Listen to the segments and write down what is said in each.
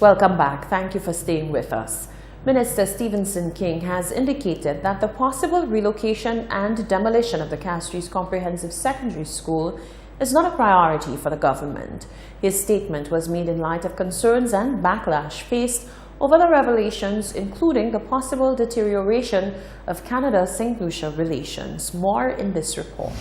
Welcome back. Thank you for staying with us. Minister Stephenson King has indicated that the possible relocation and demolition of the Castries Comprehensive Secondary School is not a priority for the government. His statement was made in light of concerns and backlash faced over the revelations, including the possible deterioration of Canada-St. Lucia relations. More in this report.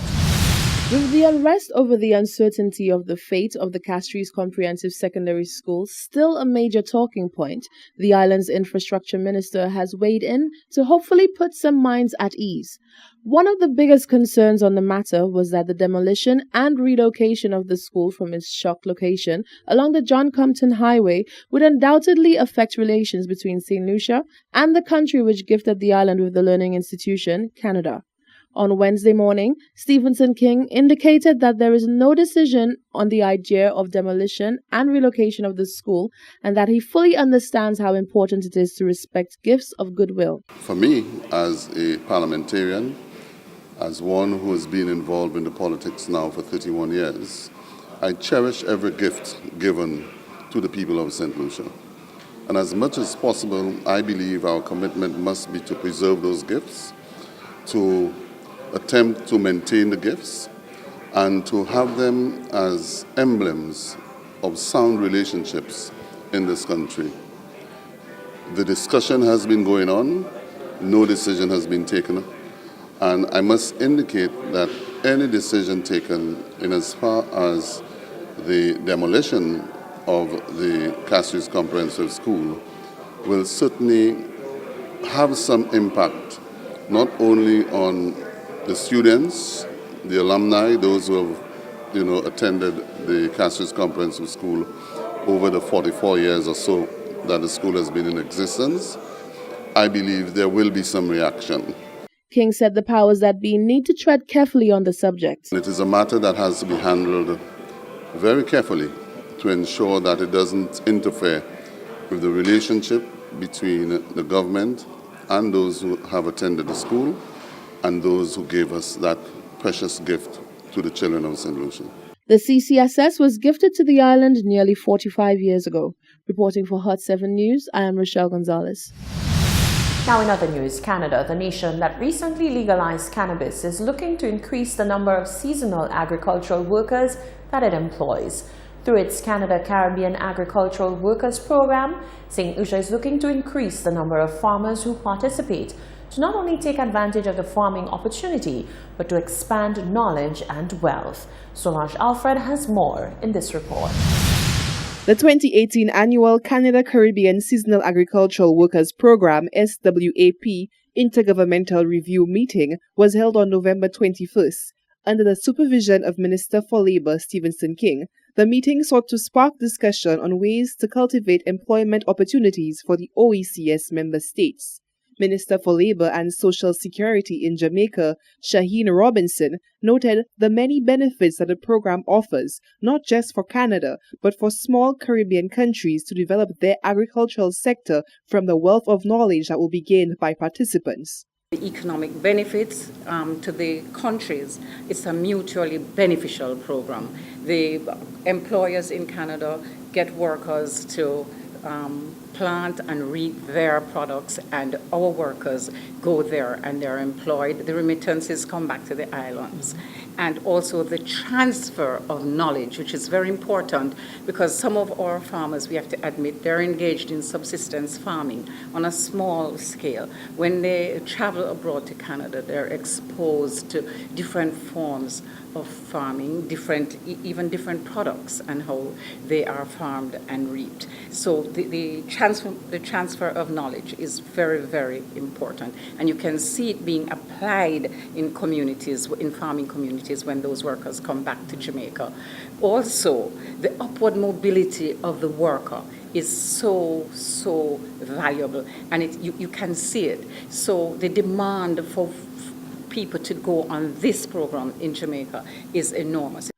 With the unrest over the uncertainty of the fate of the Castries Comprehensive Secondary School still a major talking point, the island's infrastructure minister has weighed in to hopefully put some minds at ease. One of the biggest concerns on the matter was that the demolition and relocation of the school from its shock location along the John Compton Highway would undoubtedly affect relations between St. Lucia and the country which gifted the island with the learning institution, Canada. On Wednesday morning, Stephenson King indicated that there is no decision on the idea of demolition and relocation of the school and that he fully understands how important it is to respect gifts of goodwill. For me, as a parliamentarian, as one who has been involved in the politics now for 31 years, I cherish every gift given to the people of St. Lucia. And as much as possible, I believe our commitment must be to preserve those gifts, to attempt to maintain the gifts, and to have them as emblems of sound relationships in this country. The discussion has been going on, no decision has been taken, and I must indicate that any decision taken in as far as the demolition of the Castries Comprehensive School will certainly have some impact, not only on the students, the alumni, those who have attended the Castries Comprehensive School over the 44 years or so that the school has been in existence. I believe there will be some reaction. King said the powers that be need to tread carefully on the subject. It is a matter that has to be handled very carefully to ensure that it doesn't interfere with the relationship between the government and those who have attended the school and those who gave us that precious gift to the children of St. Lucia. The CCSS was gifted to the island nearly 45 years ago. Reporting for Hot 7 News, I am Rochelle Gonzalez. Now in other news, Canada, the nation that recently legalized cannabis, is looking to increase the number of seasonal agricultural workers that it employs. Through its Canada Caribbean Agricultural Workers Program, St. Lucia is looking to increase the number of farmers who participate, to not only take advantage of the farming opportunity, but to expand knowledge and wealth. Solange Alfred has more in this report. The 2018 annual Canada Caribbean Seasonal Agricultural Workers Program SWAP Intergovernmental Review meeting was held on November 21st. Under the supervision of Minister for Labour Stephenson King, the meeting sought to spark discussion on ways to cultivate employment opportunities for the OECS member states. Minister for Labour and Social Security in Jamaica, Shaheen Robinson, noted the many benefits that the program offers, not just for Canada, but for small Caribbean countries to develop their agricultural sector from the wealth of knowledge that will be gained by participants. The economic benefits to the countries, it's a mutually beneficial program. The employers in Canada get workers to plant and reap their products, and our workers go there and they're employed. The remittances come back to the islands. And also the transfer of knowledge, which is very important because some of our farmers, we have to admit, they're engaged in subsistence farming on a small scale. When they travel abroad to Canada, they're exposed to different forms of farming, even different products and how they are farmed and reaped. So the transfer of knowledge is very, very important. And you can see it being applied in communities, in farming communities, when those workers come back to Jamaica. Also, the upward mobility of the worker is so valuable, and you can see it. So the demand for people to go on this program in Jamaica is enormous.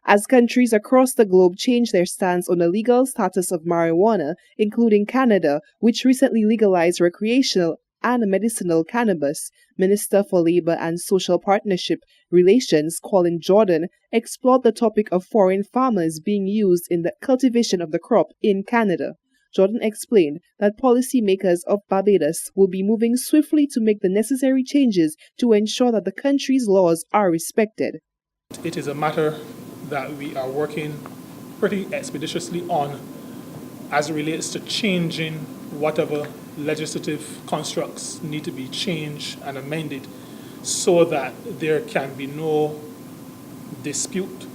As countries across the globe change their stance on the legal status of marijuana, including Canada, which recently legalized recreational and medicinal cannabis, Minister for Labour and Social Partnership Relations, Colin Jordan, explored the topic of foreign farmers being used in the cultivation of the crop in Canada. Jordan explained that policymakers of Barbados will be moving swiftly to make the necessary changes to ensure that the country's laws are respected. It is a matter that we are working pretty expeditiously on as it relates to changing whatever legislative constructs need to be changed and amended so that there can be no dispute,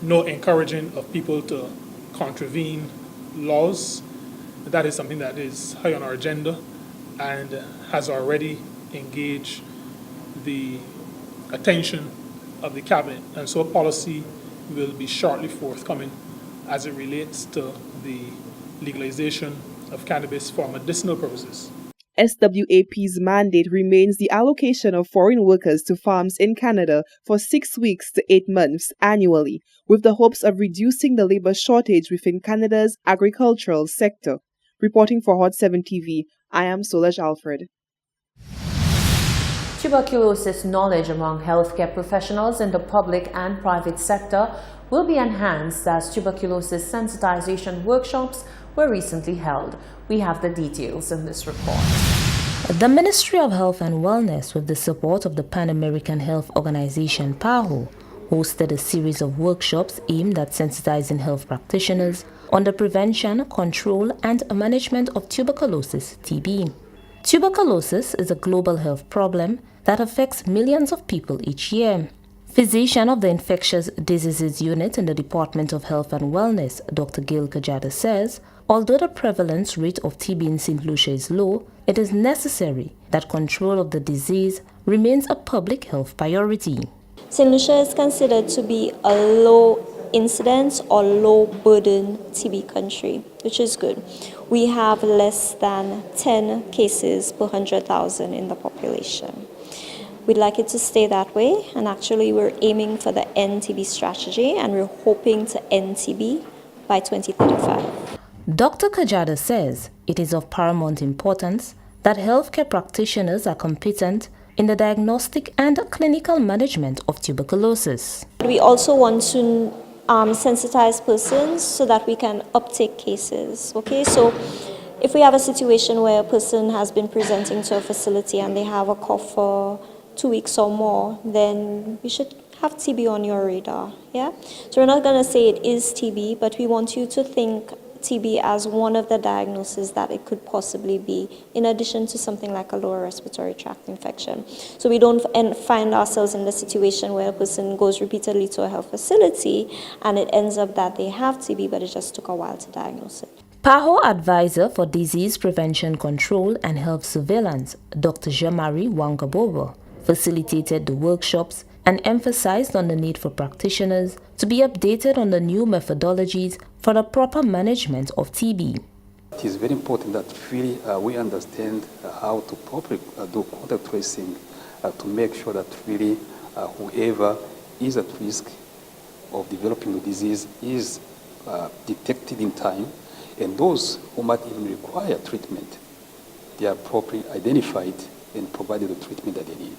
no encouraging of people to contravene laws. That is something that is high on our agenda and has already engaged the attention of the Cabinet. And so a policy will be shortly forthcoming as it relates to the legalization of cannabis for medicinal purposes. SWAP's mandate remains the allocation of foreign workers to farms in Canada for 6 weeks to 8 months annually, with the hopes of reducing the labor shortage within Canada's agricultural sector. Reporting for Hot 7 TV, I am Solange Alfred. Tuberculosis knowledge among healthcare professionals in the public and private sector will be enhanced as tuberculosis sensitization workshops were recently held. We have the details in this report. The Ministry of Health and Wellness, with the support of the Pan American Health Organization PAHO, hosted a series of workshops aimed at sensitizing health practitioners on the prevention, control, and management of tuberculosis (TB). Tuberculosis is a global health problem that affects millions of people each year. Physician of the Infectious Diseases Unit in the Department of Health and Wellness, Dr. Gail Kajada, says, although the prevalence rate of TB in St. Lucia is low, it is necessary that control of the disease remains a public health priority. St. Lucia is considered to be a low incidence or low burden TB country, which is good. We have less than 10 cases per 100,000 in the population. We'd like it to stay that way, and actually we're aiming for the end TB strategy, and we're hoping to end TB by 2035. Dr. Kajada says it is of paramount importance that healthcare practitioners are competent in the diagnostic and clinical management of tuberculosis. We also want to sensitize persons so that we can uptake cases. Okay, so if we have a situation where a person has been presenting to a facility and they have a cough for 2 weeks or more, then we should have TB on your radar. Yeah, so we're not going to say it is TB, but we want you to think TB as one of the diagnoses that it could possibly be, in addition to something like a lower respiratory tract infection. So we don't find ourselves in the situation where a person goes repeatedly to a health facility and it ends up that they have TB, but it just took a while to diagnose it. PAHO Advisor for Disease Prevention Control and Health Surveillance, Dr. Jean-Marie Wangabobo, facilitated the workshops and emphasized on the need for practitioners to be updated on the new methodologies for the proper management of TB. It is very important that really we understand how to properly do contact tracing to make sure that really whoever is at risk of developing the disease is detected in time, and those who might even require treatment, they are properly identified and provided the treatment that they need.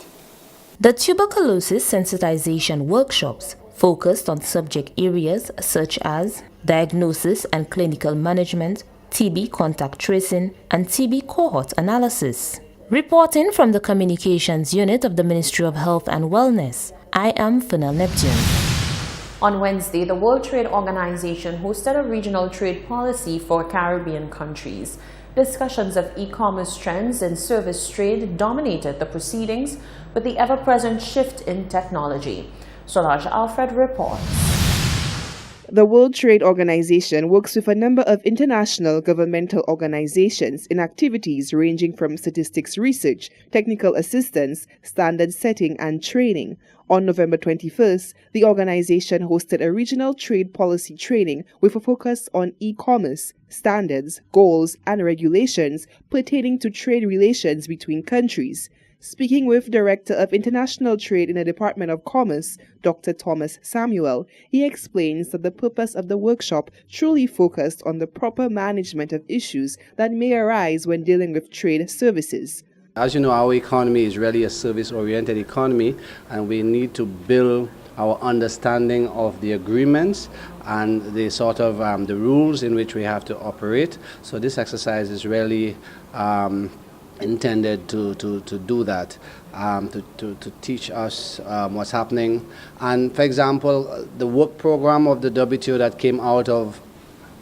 The tuberculosis sensitization workshops focused on subject areas such as diagnosis and clinical management, TB contact tracing, and TB cohort analysis. Reporting from the Communications Unit of the Ministry of Health and Wellness, I am Fennel Neptune. On Wednesday, the World Trade Organization hosted a regional trade policy for Caribbean countries. Discussions of e-commerce trends and service trade dominated the proceedings with the ever-present shift in technology. Solange Alfred reports. The World Trade Organization works with a number of international governmental organizations in activities ranging from statistics research, technical assistance, standard setting, and training. On November 21st, the organization hosted a regional trade policy training with a focus on e-commerce, standards, goals, and regulations pertaining to trade relations between countries. Speaking with Director of International Trade in the Department of Commerce, Dr. Thomas Samuel, he explains that the purpose of the workshop truly focused on the proper management of issues that may arise when dealing with trade services. As you know, our economy is really a service-oriented economy, and we need to build our understanding of the agreements and the sort of the rules in which we have to operate. So this exercise is really intended to do that, to teach us what's happening. And for example, the work program of the WTO that came out of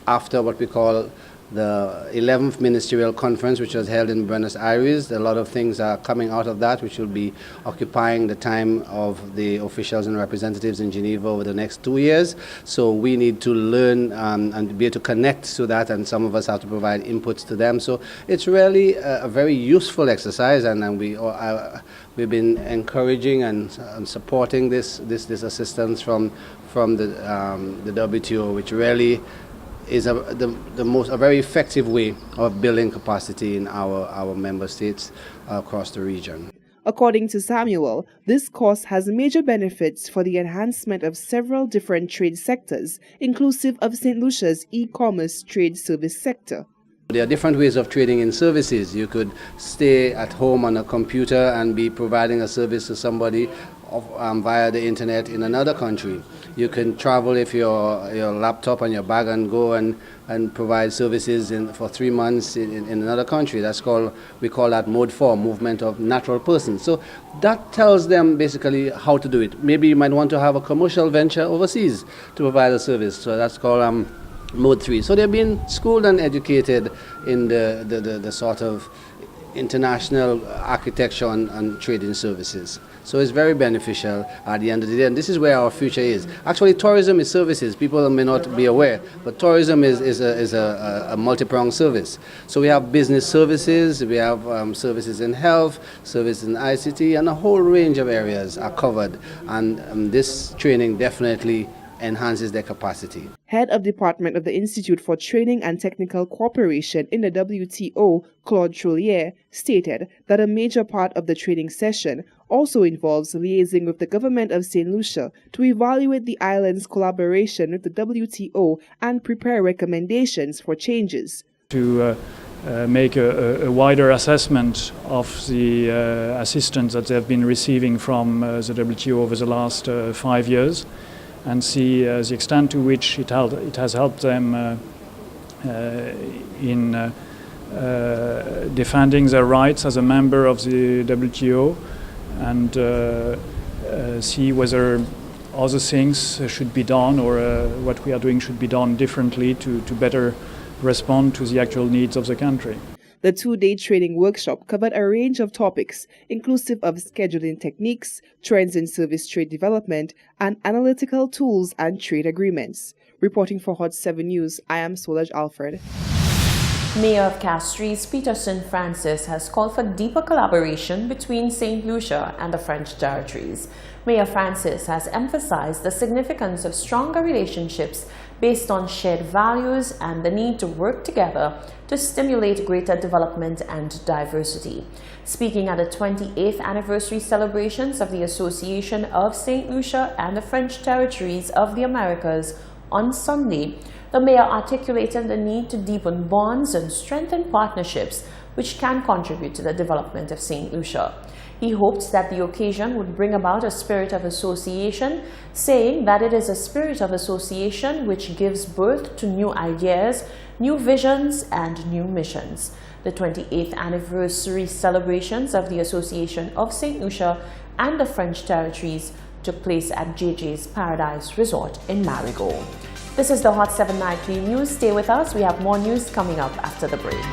after what we call the 11th Ministerial Conference, which was held in Buenos Aires. A lot of things are coming out of that, which will be occupying the time of the officials and representatives in Geneva over the next 2 years. So we need to learn and be able to connect to that, and some of us have to provide inputs to them. So it's really a very useful exercise, and we've been encouraging and supporting this assistance from the WTO, which really is a very effective way of building capacity in our member states across the region. According to Samuel, this course has major benefits for the enhancement of several different trade sectors, inclusive of St. Lucia's e-commerce trade service sector. There are different ways of trading in services. You could stay at home on a computer and be providing a service to somebody via the internet in another country. You can travel if your laptop and your bag and go and provide services for 3 months in another country. We call that Mode 4, movement of natural persons. So that tells them basically how to do it. Maybe you might want to have a commercial venture overseas to provide a service. So that's called Mode 3. So they're being schooled and educated in the sort of international architecture and trading services. So it's very beneficial at the end of the day, and this is where our future is. Actually, tourism is services. People may not be aware, but tourism is a multi-pronged service. So we have business services, we have services in health, services in ICT, and a whole range of areas are covered, and this training definitely enhances their capacity. Head of Department of the Institute for Training and Technical Cooperation in the WTO, Claude Trollier, stated that a major part of the training session also involves liaising with the government of St. Lucia to evaluate the island's collaboration with the WTO and prepare recommendations for changes. To make a wider assessment of the assistance that they have been receiving from the WTO over the last 5 years, and see the extent to which it has helped them in defending their rights as a member of the WTO, and see whether other things should be done, or what we are doing should be done differently to better respond to the actual needs of the country. The 2-day training workshop covered a range of topics, inclusive of scheduling techniques, trends in service trade development, and analytical tools and trade agreements. Reporting for Hot 7 News, I am Solaj Alfred. Mayor of Castries, Peterson Francis, has called for deeper collaboration between St. Lucia and the French territories. Mayor Francis has emphasized the significance of stronger relationships based on shared values and the need to work together to stimulate greater development and diversity. Speaking at the 28th anniversary celebrations of the Association of St. Lucia and the French Territories of the Americas on Sunday, the mayor articulated the need to deepen bonds and strengthen partnerships which can contribute to the development of St. Lucia. He hoped that the occasion would bring about a spirit of association, saying that it is a spirit of association which gives birth to new ideas, new visions, and new missions. The 28th anniversary celebrations of the Association of St. Lucia and the French Territories took place at JJ's Paradise Resort in Marigot. This is the Hot 7 Nightly News. Stay with us. We have more news coming up after the break.